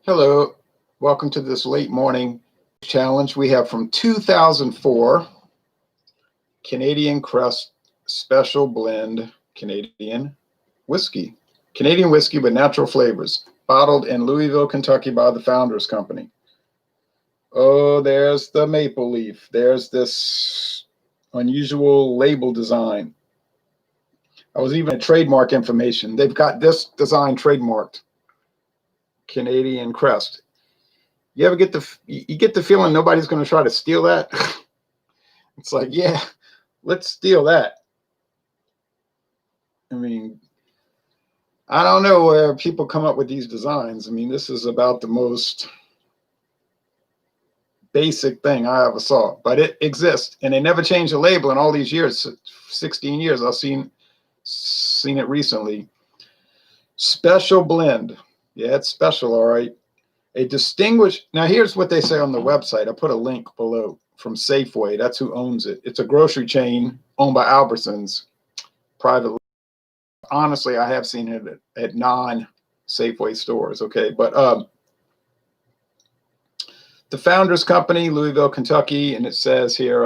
Hello, welcome to this late morning challenge. We have from 2004 Canadian Crest Special Blend Canadian whiskey. Canadian whiskey with natural flavors, bottled in Louisville, Kentucky by the Founders Company. Oh, there's the maple leaf. There's this unusual label design. I was even at trademark information. They've got this design trademarked. Canadian Crest. You ever get the feeling nobody's going to try to steal that? It's like, yeah, let's steal that. I mean, I don't know where people come up with these designs. I mean, this is about the most basic thing I ever saw, but it exists, and they never changed the label in all these years. 16 years. I've seen it recently. Special blend. Yeah, it's special, all right. A distinguished, now here's what they say on the website. I put a link below from Safeway. That's who owns it. It's a grocery chain owned by Albertsons privately. Honestly, I have seen it at non-Safeway stores, okay? But the Founders Company, Louisville, Kentucky, and it says here,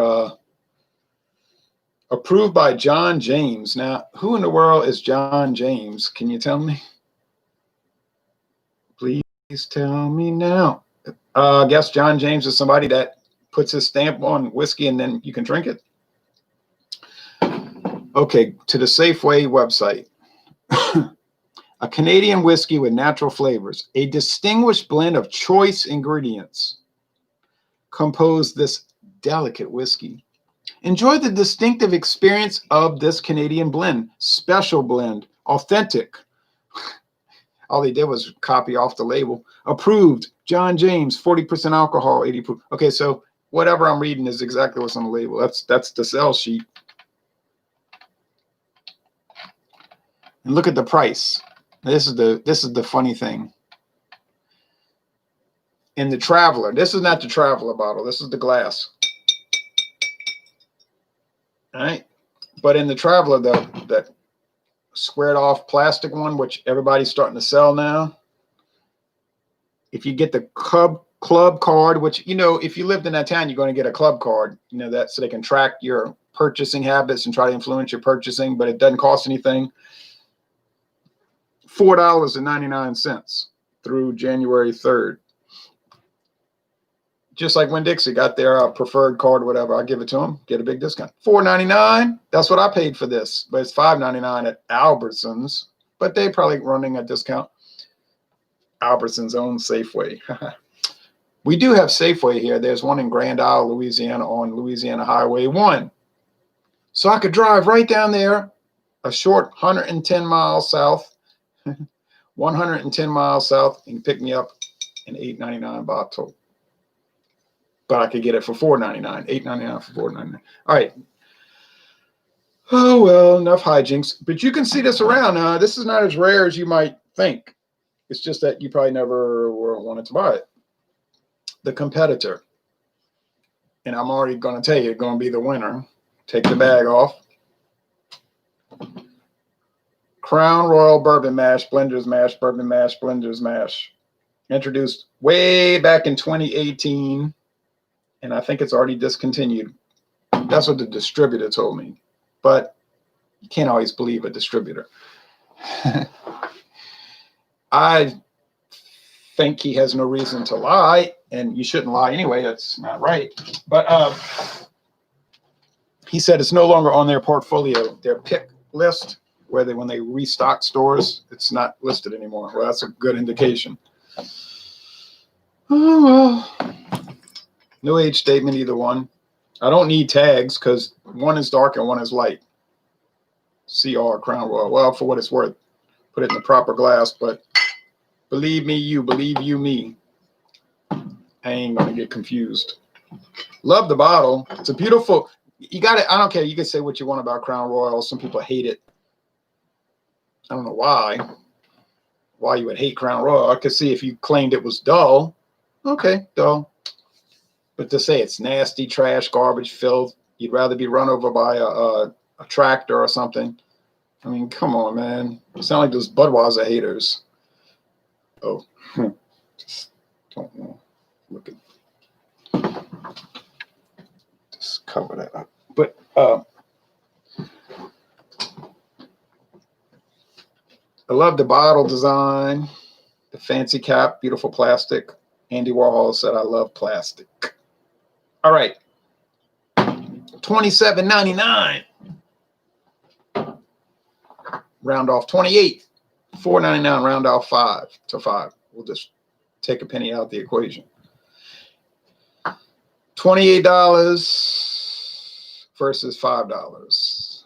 approved by John James. Now, who in the world is John James? Can you tell me? Please tell me now. I guess John James is somebody that puts his stamp on whiskey and then you can drink it. Okay, to the Safeway website. A Canadian whiskey with natural flavors, a distinguished blend of choice ingredients compose this delicate whiskey. Enjoy the distinctive experience of this Canadian blend, special blend, authentic. All they did was copy off the label. Approved, John James, 40% alcohol, 80 proof. Okay, so whatever I'm reading is exactly what's on the label. That's the sell sheet. And look at the price. This is the funny thing. In the Traveler, this is not the Traveler bottle. This is the glass. All right, but in the Traveler, that squared off plastic one, which everybody's starting to sell now. If you get the club card, which, you know, if you lived in that town, you're going to get a club card, you know, that so they can track your purchasing habits and try to influence your purchasing, but it doesn't cost anything. $4.99 through January 3rd. Just like when Dixie got their preferred card or whatever, I give it to them, get a big discount. $4.99. That's what I paid for this, but it's $5.99 at Albertsons. But they probably running a discount. Albertsons own Safeway. We do have Safeway here. There's one in Grand Isle, Louisiana, on Louisiana Highway 1. So I could drive right down there, a short 110 miles south, 110 miles south, and pick me up an $8.99 bottle. But I could get it for $4.99, $8.99 for $4.99. All right. Oh, well, enough hijinks. But you can see this around. This is not as rare as you might think. It's just that you probably never wanted to buy it. The Competitor. And I'm already going to tell you, it's going to be the winner. Take the bag off. Crown Royal Bourbon Mash, Blenders Mash, Bourbon Mash, Blenders Mash. Introduced way back in 2018. And I think it's already discontinued. That's what the distributor told me. But you can't always believe a distributor. I think he has no reason to lie, and you shouldn't lie anyway. That's not right. But he said it's no longer on their portfolio, their pick list, where when they restock stores, it's not listed anymore. Well, that's a good indication. Oh, well. No age statement, either one. I don't need tags because one is dark and one is light. CR Crown Royal. Well, for what it's worth, put it in the proper glass, but believe me, you believe you me. I ain't gonna get confused. Love the bottle. It's a beautiful. You got it. I don't care. You can say what you want about Crown Royal. Some people hate it. I don't know why. Why you would hate Crown Royal? I could see if you claimed it was dull. Okay, dull. But to say it's nasty, trash, garbage, filth, you'd rather be run over by a tractor or something. I mean, come on, man. You sound like those Budweiser haters. Oh, Don't want to look at, just cover that up. But I love the bottle design, the fancy cap, beautiful plastic. Andy Warhol said, I love plastic. All right. $27.99. Round off 28. $4.99, round off 5 to 5. We'll just take a penny out of the equation. $28 versus $5.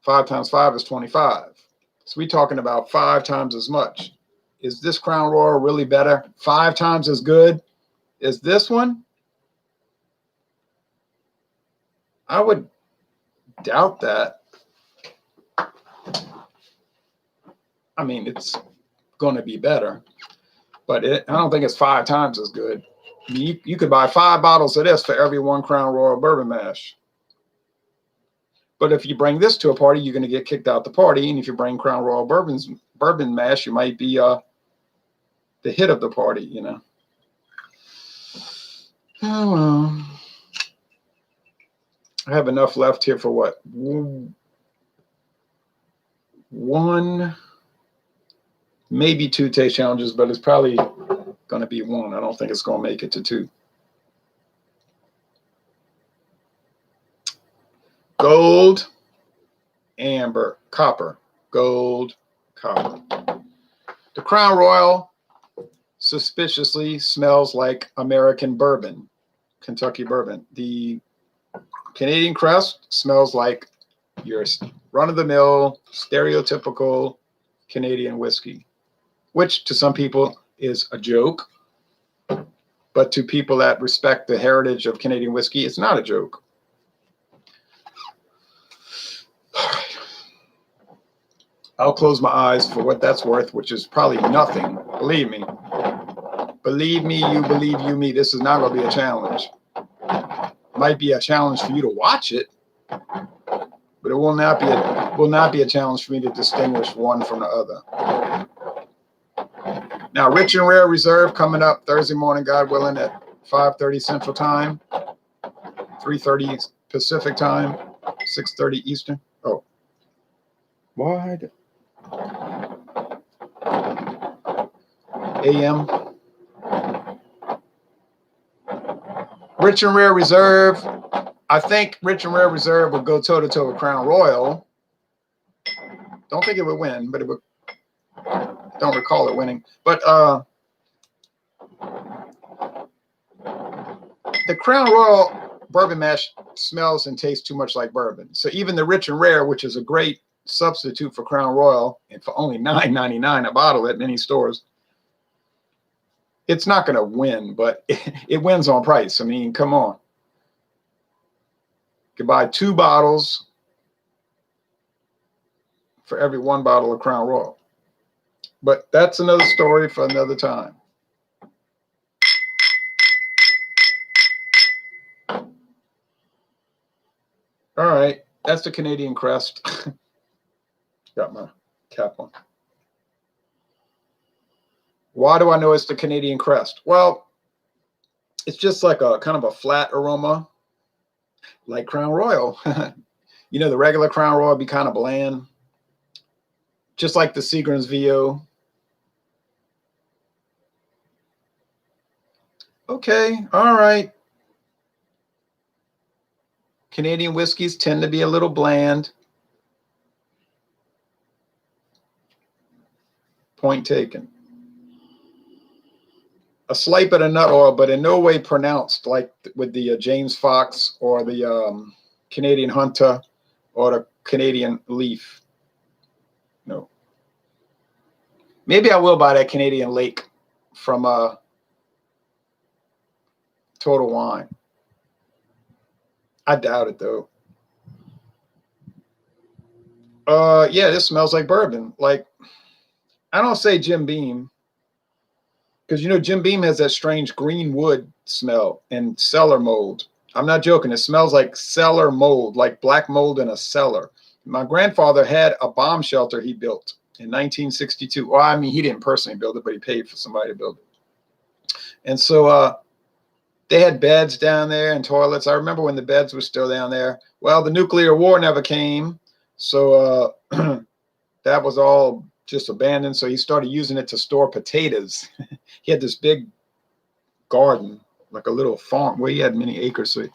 5 times 5 is 25. So we're talking about 5 times as much. Is this Crown Royal really better? 5 times as good as this one? I would doubt that. I mean, it's going to be better, but I don't think it's 5 times as good. I mean, you could buy 5 bottles of this for every 1 Crown Royal Bourbon Mash. But if you bring this to a party, you're going to get kicked out the party. And if you bring Crown Royal Bourbon Mash, you might be the hit of the party, you know. Oh, well. I have enough left here for what? 1, maybe 2 taste challenges, but it's probably going to be 1. I don't think it's going to make it to 2. Gold, amber, copper, gold, copper. The Crown Royal suspiciously smells like American bourbon, Kentucky bourbon. The Canadian Crest smells like your run-of-the-mill, stereotypical Canadian whiskey, which to some people is a joke, but to people that respect the heritage of Canadian whiskey, it's not a joke. I'll close my eyes for what that's worth, which is probably nothing. Believe me. Believe me, you believe you me. This is not going to be a challenge. Might be a challenge for you to watch it, but it will not be a challenge for me to distinguish one from the other. Now, Rich and Rare Reserve coming up Thursday morning, God willing, at 5:30 Central Time, 3:30 Pacific Time, 6:30 Eastern. Oh, wide. AM. Rich and Rare Reserve. I think Rich and Rare Reserve would go toe-to-toe with Crown Royal. Don't think it would win, but it would. Don't recall it winning. But the Crown Royal Bourbon Mash smells and tastes too much like bourbon. So even the Rich and Rare, which is a great substitute for Crown Royal, and for only $9.99 a bottle at many stores, it's not going to win, but it wins on price. I mean, come on. You can buy 2 bottles for every 1 bottle of Crown Royal. But that's another story for another time. All right, that's the Canadian Crest. Got my cap on. Why do I know it's the Canadian Crest? Well, it's just like a kind of a flat aroma, like Crown Royal. You know, the regular Crown Royal would be kind of bland, just like the Seagram's VO. Okay, all right. Canadian whiskeys tend to be a little bland. Point taken. A slight bit of nut oil, but in no way pronounced like with the James Fox or the Canadian Hunter or the Canadian Leaf. No. Maybe I will buy that Canadian Lake from Total Wine. I doubt it, though. Yeah, this smells like bourbon. Like, I don't say Jim Beam, because, you know, Jim Beam has that strange green wood smell and cellar mold. I'm not joking. It smells like cellar mold, like black mold in a cellar. My grandfather had a bomb shelter he built in 1962. Well, I mean, he didn't personally build it, but he paid for somebody to build it. And so they had beds down there and toilets. I remember when the beds were still down there. Well, the nuclear war never came, so that was all just abandoned. So he started using it to store potatoes. He had this big garden, like a little farm where he had many acres. So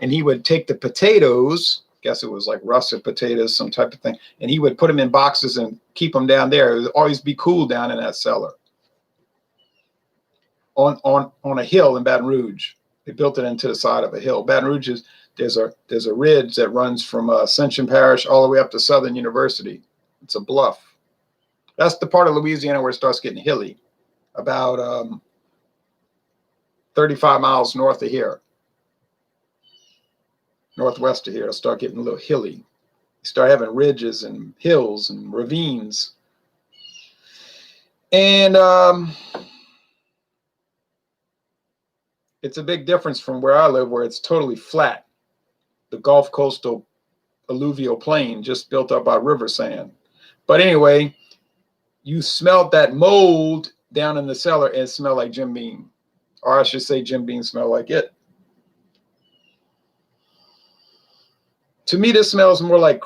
and he would take the potatoes, guess it was like russet potatoes, some type of thing, and he would put them in boxes and keep them down there. It would always be cool down in that cellar. On a hill in Baton Rouge. They built it into the side of a hill. Baton Rouge is there's a ridge that runs from Ascension Parish all the way up to Southern University. It's a bluff. That's the part of Louisiana where it starts getting hilly, about 35 miles north of here, northwest of here. It'll start getting a little hilly. You start having ridges and hills and ravines. And it's a big difference from where I live, where it's totally flat. The Gulf Coastal alluvial plain just built up by river sand. But anyway, you smelled that mold down in the cellar and it smelled like Jim Beam. Or I should say Jim Beam smelled like it. To me, this smells more like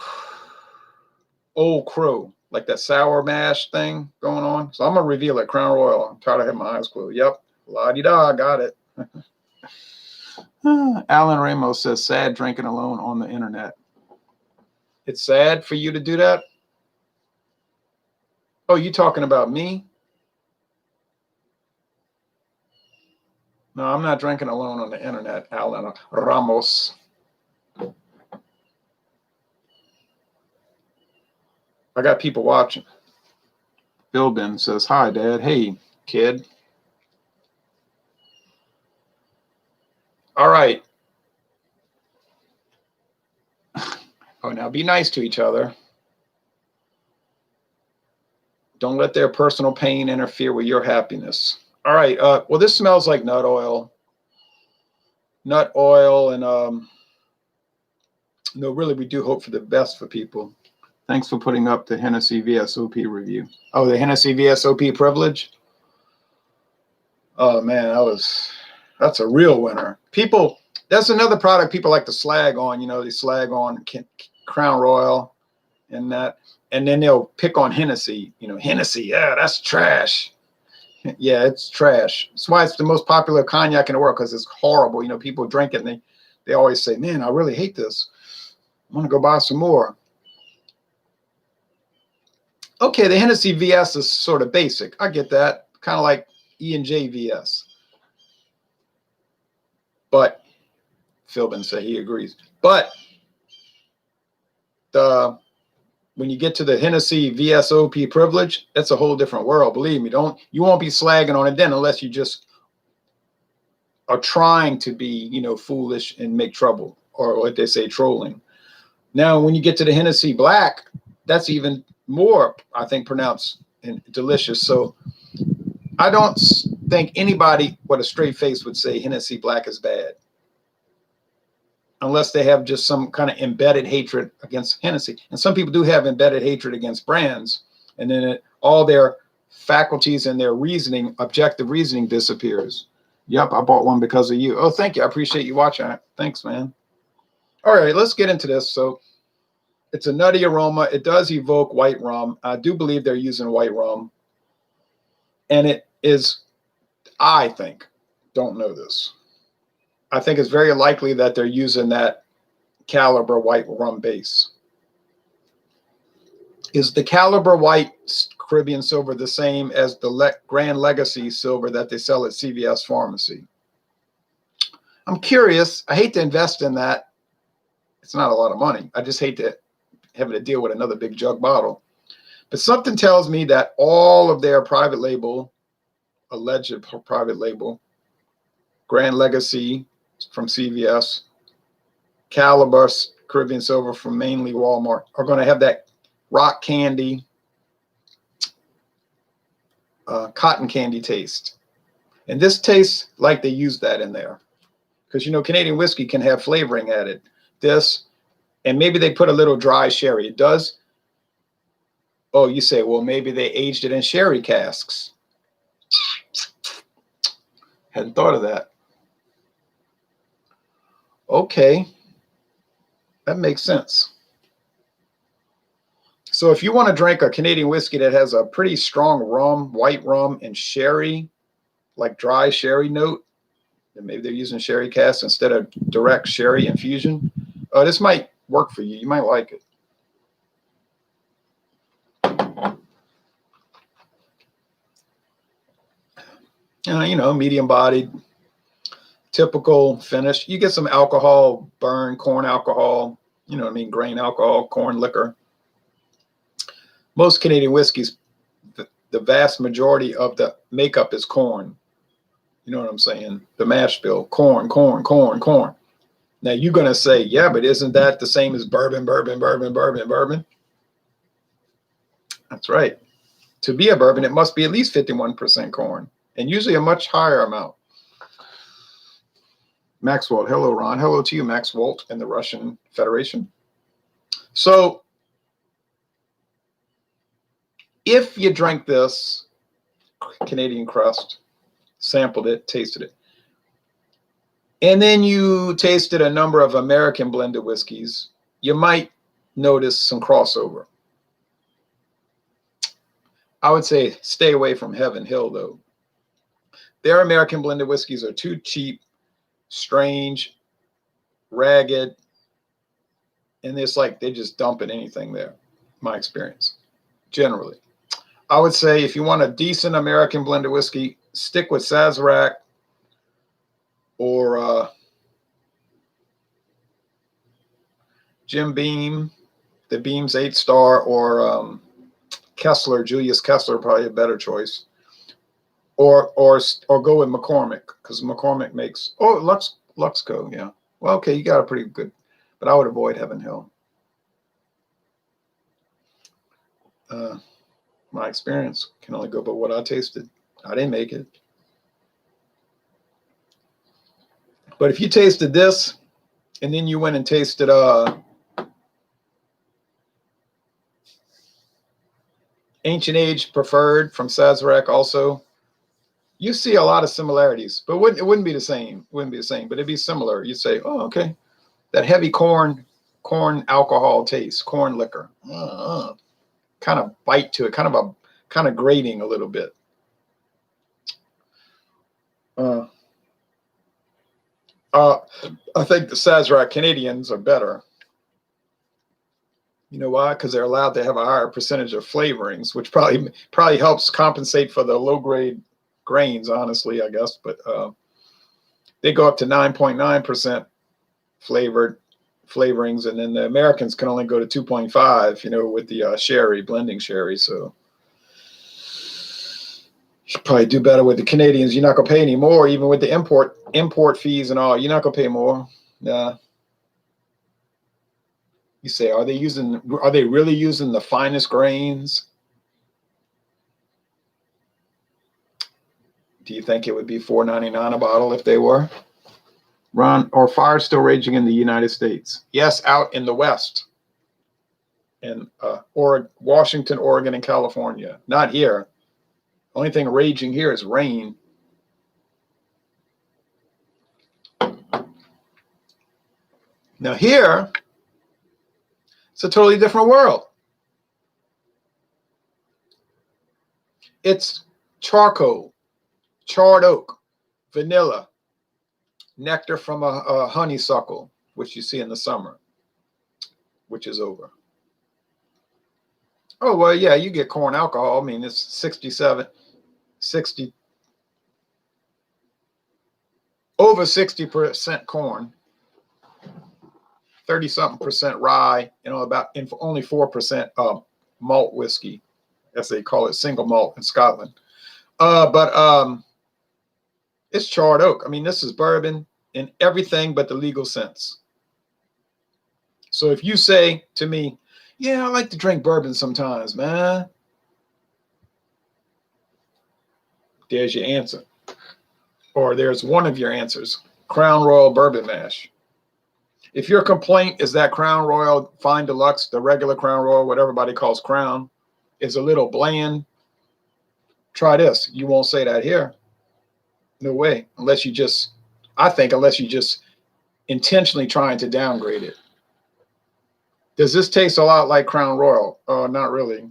Old Crow, like that sour mash thing going on. So I'm going to reveal it, Crown Royal. I'm tired of having my eyes closed. Yep. La-di-da, got it. Alan Ramos says, sad drinking alone on the internet. It's sad for you to do that? Oh, you talking about me? No, I'm not drinking alone on the internet, Alan Ramos. I got people watching. Bill Ben says, hi, Dad. Hey, kid. All right. Oh, now be nice to each other. Don't let their personal pain interfere with your happiness. All right. Well, this smells like nut oil. Nut oil. And no, really, we do hope for the best for people. Thanks for putting up the Hennessy VSOP review. Oh, the Hennessy VSOP privilege? Oh, man, that's a real winner. People, that's another product people like to slag on. You know, they slag on Crown Royal and that. And then they'll pick on Hennessy. You know, Hennessy, yeah, that's trash. Yeah, it's trash. That's why it's the most popular cognac in the world, because it's horrible. You know, people drink it and they always say, man, I really hate this. I'm going to go buy some more. Okay, the Hennessy VS is sort of basic. I get that. Kind of like E&J VS. But Philbin said he agrees. But when you get to the Hennessy VSOP privilege, that's a whole different world. Believe me, you won't be slagging on it then unless you just are trying to be, you know, foolish and make trouble, or what they say, trolling. Now, when you get to the Hennessy Black, that's even more, I think, pronounced and delicious. So I don't think anybody with a straight face would say Hennessy Black is bad, unless they have just some kind of embedded hatred against Hennessy. And some people do have embedded hatred against brands, and then all their faculties and their reasoning, objective reasoning, disappears. Yep, I bought one because of you. Oh, thank you. I appreciate you watching. Thanks, man. All right, let's get into this. So it's a nutty aroma. It does evoke white rum. I do believe they're using white rum. And it is, I think, don't know this, I think it's very likely that they're using that caliber white rum base. Is the caliber white Caribbean silver the same as the Grand Legacy silver that they sell at CVS Pharmacy? I'm curious. I hate to invest in that. It's not a lot of money. I just hate to having to deal with another big jug bottle. But something tells me that all of their private label, alleged private label, Grand Legacy from CVS, Caliber Caribbean silver from mainly Walmart, are going to have that rock candy, cotton candy taste. And this tastes like they used that in there. Because, you know, Canadian whiskey can have flavoring added. This, and maybe they put a little dry sherry. It does. Oh, you say, well, maybe they aged it in sherry casks. Hadn't thought of that. Okay, that makes sense. So if you want to drink a Canadian whiskey that has a pretty strong rum, white rum, and sherry, like dry sherry note, then maybe they're using sherry cask instead of direct sherry infusion. This might work for you. You might like it. You know, medium-bodied, typical finish. You get some alcohol, burn, corn alcohol, you know what I mean, grain alcohol, corn liquor. Most Canadian whiskeys, the vast majority of the makeup is corn. You know what I'm saying? The mash bill, corn, corn, corn, corn. Now you're going to say, yeah, but isn't that the same as bourbon, bourbon, bourbon, bourbon, bourbon? That's right. To be a bourbon, it must be at least 51% corn, and usually a much higher amount. Max Walt. Hello, Ron. Hello to you, Max Walt, in the Russian Federation. So if you drank this Canadian Crest, sampled it, tasted it, and then you tasted a number of American blended whiskeys, you might notice some crossover. I would say stay away from Heaven Hill, though. Their American blended whiskeys are too cheap, strange, ragged, and it's like they're just dumping anything there, my experience, generally. I would say if you want a decent American blended whiskey, stick with Sazerac or Jim Beam, the Beam's 8-star, or Kessler, Julius Kessler, probably a better choice. Or go with McCormick, because McCormick makes, Luxco, yeah. Well, okay, you got a pretty good, but I would avoid Heaven Hill. My experience can only go by what I tasted. I didn't make it. But if you tasted this, and then you went and tasted Ancient Age Preferred from Sazerac also, you see a lot of similarities, but it wouldn't be the same. It wouldn't be the same, but it'd be similar. You'd say, oh, okay, that heavy corn alcohol taste, corn liquor, kind of bite to it, kind of grating a little bit. I think the Sazerac Canadians are better. You know why? Because they're allowed to have a higher percentage of flavorings, which probably helps compensate for the low grade grains, honestly, I guess. But they go up to 9.9% flavorings, and then the Americans can only go to 2.5, you know, with the sherry, blending sherry. So you should probably do better with the Canadians. You're not gonna pay any more, even with the import fees and all. You're not gonna pay more. Nah. You say, are they really using the finest grains? Do you think it would be $4.99 a bottle if they were? Ron, are fires still raging in the United States? Yes, out in the West. In Washington, Oregon, and California. Not here. Only thing raging here is rain. Now here, it's a totally different world. It's charcoal, charred oak, vanilla, nectar from a honeysuckle, which you see in the summer, which is over. Oh, well, yeah, you get corn alcohol. I mean, it's 60, over 60% corn, 30-something% rye, you know, only 4% malt whiskey, as they call it, single malt in Scotland. But it's charred oak. I mean, this is bourbon in everything but the legal sense. So if you say to me, yeah, I like to drink bourbon sometimes, man, there's your answer. Or there's one of your answers, Crown Royal Bourbon Mash. If your complaint is that Crown Royal Fine Deluxe, the regular Crown Royal, what everybody calls Crown, is a little bland, try this. You won't say that here. No way. Unless you just, I think, unless you just intentionally trying to downgrade it. Does this taste a lot like Crown Royal? Not really.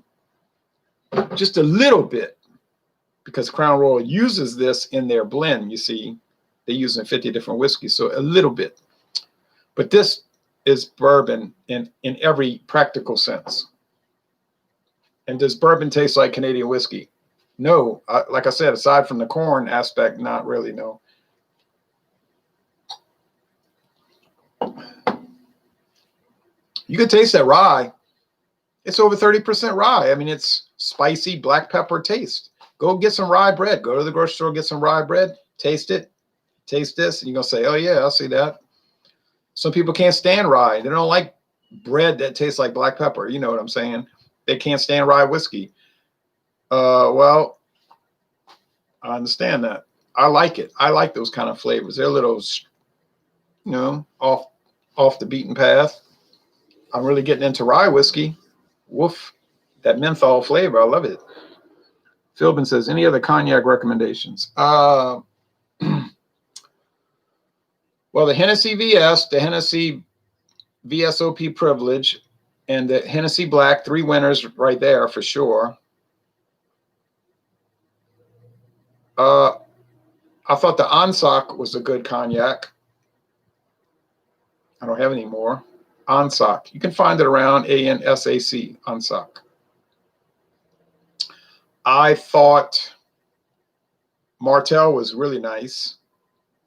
Just a little bit, because Crown Royal uses this in their blend. You see, they use it in 50 different whiskeys, so a little bit. But this is bourbon in every practical sense. And does bourbon taste like Canadian whiskey? No. Like I said, aside from the corn aspect, not really, no. You can taste that rye. It's over 30% rye. I mean, it's spicy black pepper taste. Go get some rye bread. Go to the grocery store, get some rye bread, taste it, taste this, and you're going to say, oh, yeah, I see that. Some people can't stand rye. They don't like bread that tastes like black pepper. You know what I'm saying? They can't stand rye whiskey. Well, I understand that. I like it. I like those kind of flavors. They're a little, you know, off the beaten path. I'm really getting into rye whiskey. Woof. That menthol flavor. I love it. Philbin says, any other cognac recommendations? Well, the Hennessy VS, the Hennessy VSOP Privilege, and the Hennessy Black, 3 winners right there for sure. I thought the Ansac was a good cognac. I don't have any more. Ansac. You can find it around ANSAC, Ansac. I thought Martell was really nice.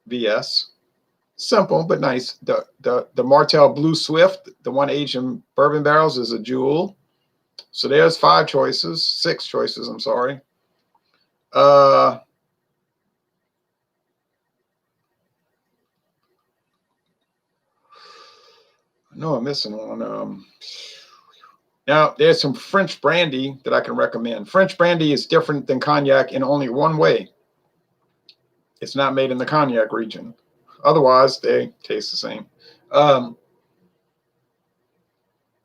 VS. Simple, but nice. The Martell Blue Swift, the one aged in bourbon barrels, is a jewel. So there's 6 choices, I'm sorry. No, I'm missing one. Now, there's some French brandy that I can recommend. French brandy is different than cognac in only one way. It's not made in the cognac region. Otherwise, they taste the same.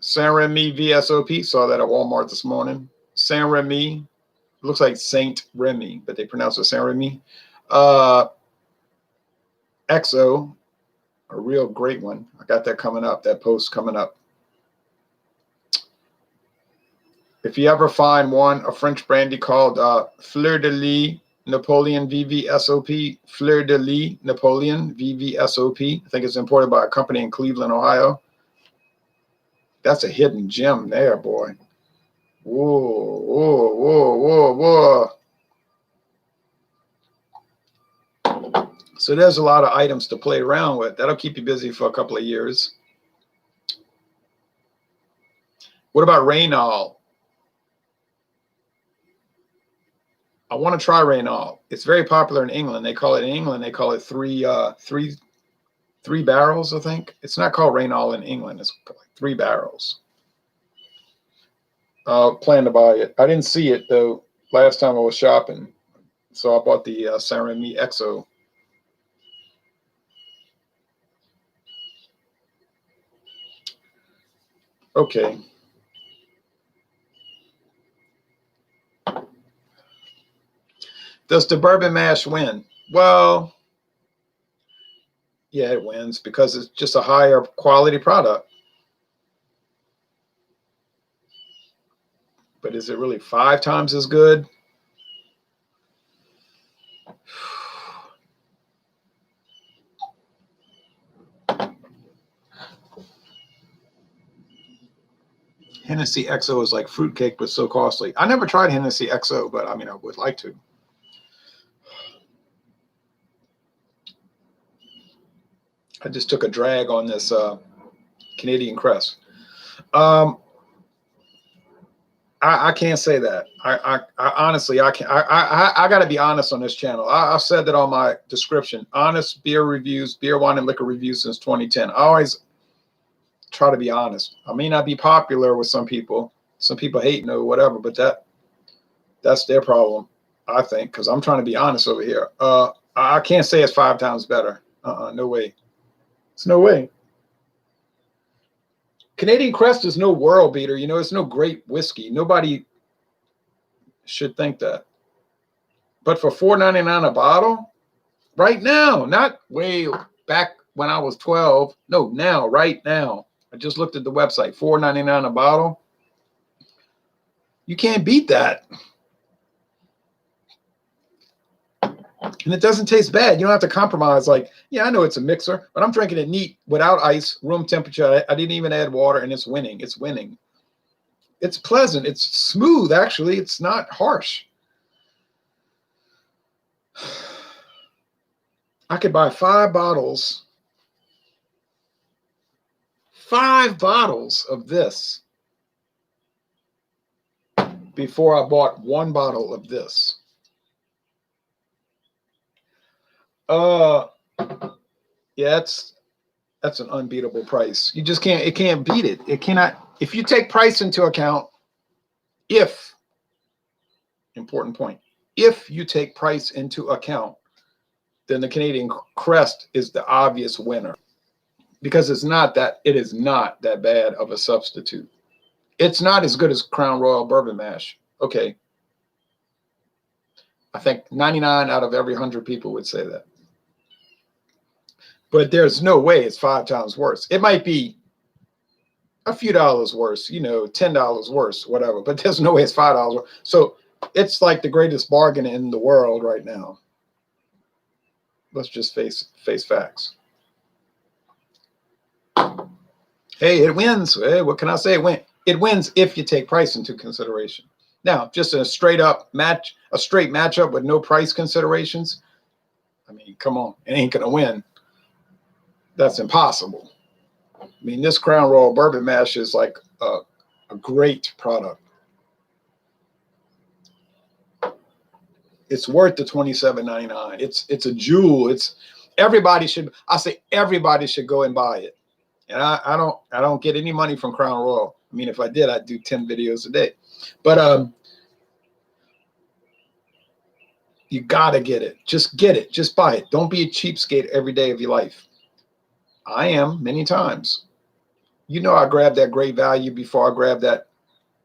Saint-Remy VSOP, saw that at Walmart this morning. Saint-Remy, looks like Saint Remy, but they pronounce it Saint-Remy. XO, a real great one. I got that coming up, that post coming up. If you ever find a French brandy called Fleur de Lis Napoleon VVSOP, Fleur de Lis Napoleon VVSOP. I think it's imported by a company in Cleveland, Ohio. That's a hidden gem there, boy. Whoa, whoa, whoa, whoa, whoa. So there's a lot of items to play around with. That'll keep you busy for a couple of years. What about Reynal? I want to try Reynal. It's very popular in England. They call it three barrels, I think. It's not called Reynal in England. It's like 3 barrels. Plan to buy it. I didn't see it, though, last time I was shopping. So I bought the Saint-Remy XO. Okay. Does the Bourbon Mash win? Well, yeah, it wins because it's just a higher quality product. But is it really 5 times as good? Hennessy XO is like fruitcake, but so costly. I never tried Hennessy XO, but I mean, I would like to. I just took a drag on this Canadian Crest. I can't say that. I honestly, I can't. I got to be honest on this channel. I've said that on my description. Honest beer reviews, beer, wine, and liquor reviews since 2010. I always try to be honest. I may not be popular with some people. Some people hate me or whatever, but that's their problem, I think, because I'm trying to be honest over here. I can't say it's 5 times better. No way. It's no way. Canadian Crest is no world beater. You know, it's no great whiskey. Nobody should think that. But for $4.99 a bottle, Right now, not way back when I was 12. No, now, right now. I just looked at the website, $4.99 a bottle. You can't beat that. And it doesn't taste bad. You don't have to compromise. Like, yeah, I know it's a mixer, but I'm drinking it neat without ice, room temperature. I didn't even add water, and it's winning. It's winning. It's pleasant. It's smooth, actually. It's not harsh. I could buy 5 bottles of this before I bought 1 bottle of this. Yeah, that's an unbeatable price. You just can't, it can't beat it. It cannot, if you take price into account, important point, if you take price into account, then the Canadian Crest is the obvious winner, because it is not that bad of a substitute. It's not as good as Crown Royal Bourbon Mash. Okay. I think 99 out of every 100 people would say that. But there's no way it's 5 times worse. It might be a few dollars worse, $10 worse, whatever, but there's no way it's $5 worse. So it's like the greatest bargain in the world right now. Let's just face facts. Hey, it wins. Hey, what can I say? It wins if you take price into consideration. Now, just a straight matchup with no price considerations. I mean, come on, it ain't gonna win. That's impossible. I mean, this Crown Royal Bourbon Mash is like a great product. It's worth the $27.99. It's a jewel. Everybody should go and buy it. And I don't get any money from Crown Royal. I mean, if I did, I'd do 10 videos a day. But you gotta get it. Just get it. Just buy it. Don't be a cheapskate every day of your life. I am many times. I grabbed that Great Value before I grabbed that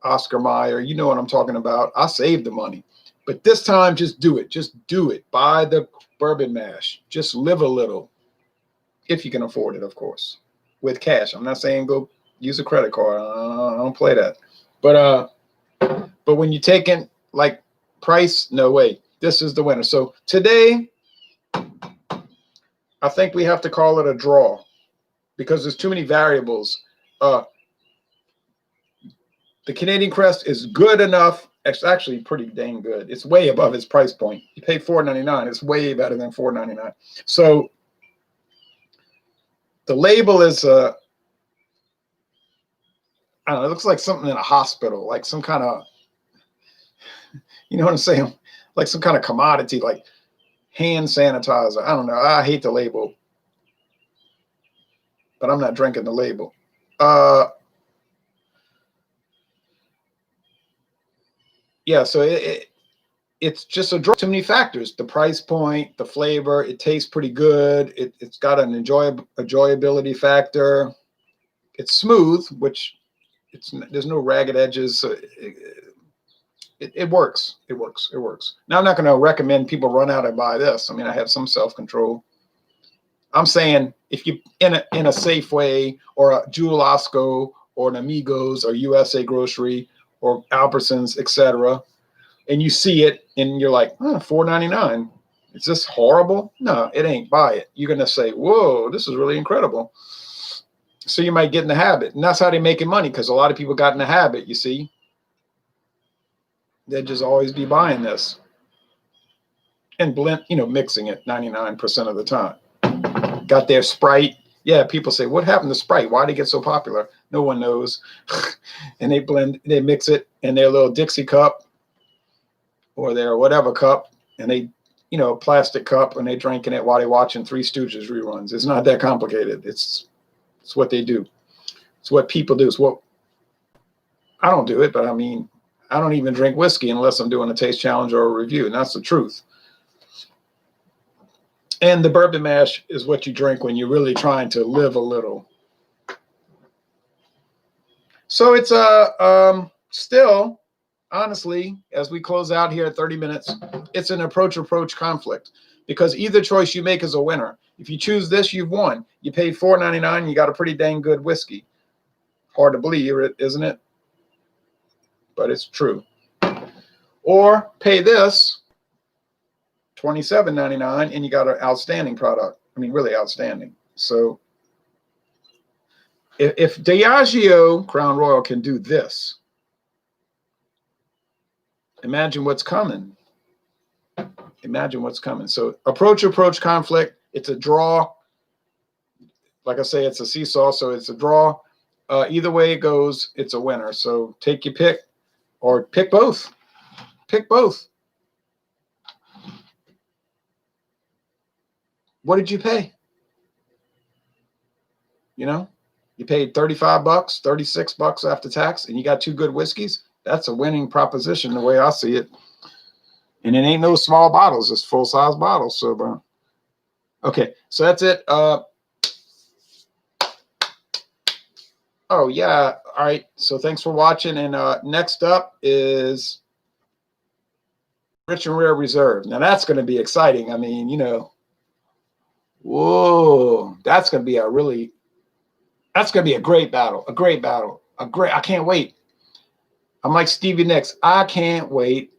Oscar Mayer. You know what I'm talking about. I saved the money. But this time, just do it. Just do it. Buy the Bourbon Mash. Just live a little. If you can afford it, of course. With cash. I'm not saying go use a credit card. I don't play that. But when you take in like price, no way. This is the winner. So today, I think we have to call it a draw because there's too many variables. The Canadian Crest is good enough. It's actually pretty dang good. It's way above its price point. You pay $4.99. It's way better than $4.99. So the label is I don't know, it looks like something in a hospital, like some kind of, you know what I'm saying? Like some kind of commodity, like hand sanitizer. I don't know. I hate the label, but I'm not drinking the label. Yeah, so it's just a draw. Too many factors. The price point, the flavor, it tastes pretty good. It's got an enjoyability factor. It's smooth, which there's no ragged edges. So it works. It works. It works. Now, I'm not going to recommend people run out and buy this. I mean, I have some self-control. I'm saying if you in a Safeway or a Jewel Osco or an Amigos or USA Grocery or Albertsons, etc., and you see it and you're like, $4.99. Is this horrible? No, it ain't. Buy it. You're going to say, whoa, this is really incredible. So you might get in the habit. And that's how they're making money, because a lot of people got in the habit, you see. They'd just always be buying this. And blend, mixing it 99% of the time. Got their Sprite. Yeah, people say, what happened to Sprite? Why did it get so popular? No one knows. And they mix it in their little Dixie cup or their whatever cup, and they, plastic cup, and they drinking it while they're watching Three Stooges reruns. It's not that complicated. It's what they do. It's what people do. It's what I don't do it, but I mean, I don't even drink whiskey unless I'm doing a taste challenge or a review, and that's the truth. And the Bourbon Mash is what you drink when you're really trying to live a little. So it's still, honestly, as we close out here at 30 minutes, it's an approach conflict. because either choice you make is a winner. If you choose this, you've won. You paid $4.99, you got a pretty dang good whiskey. Hard to believe, isn't it? But it's true. Or pay this, $27.99, and you got an outstanding product. I mean, really outstanding. So if Diageo Crown Royal can do this, imagine what's coming. Imagine what's coming. So approach conflict. It's a draw. Like I say, it's a seesaw, so it's a draw. Either way it goes, it's a winner. So take your pick, or pick both. Pick both. What did you pay? You know, you paid $35, $36 after tax, and you got two good whiskeys. That's a winning proposition the way I see it. And it ain't no small bottles, it's full-size bottles. So, okay, so that's it. Oh, yeah. All right. So thanks for watching. And next up is Rich and Rare Reserve. Now, that's going to be exciting. I mean, you know, whoa, that's going to be that's going to be a great battle. I can't wait. I'm like Stevie Nicks. I can't wait.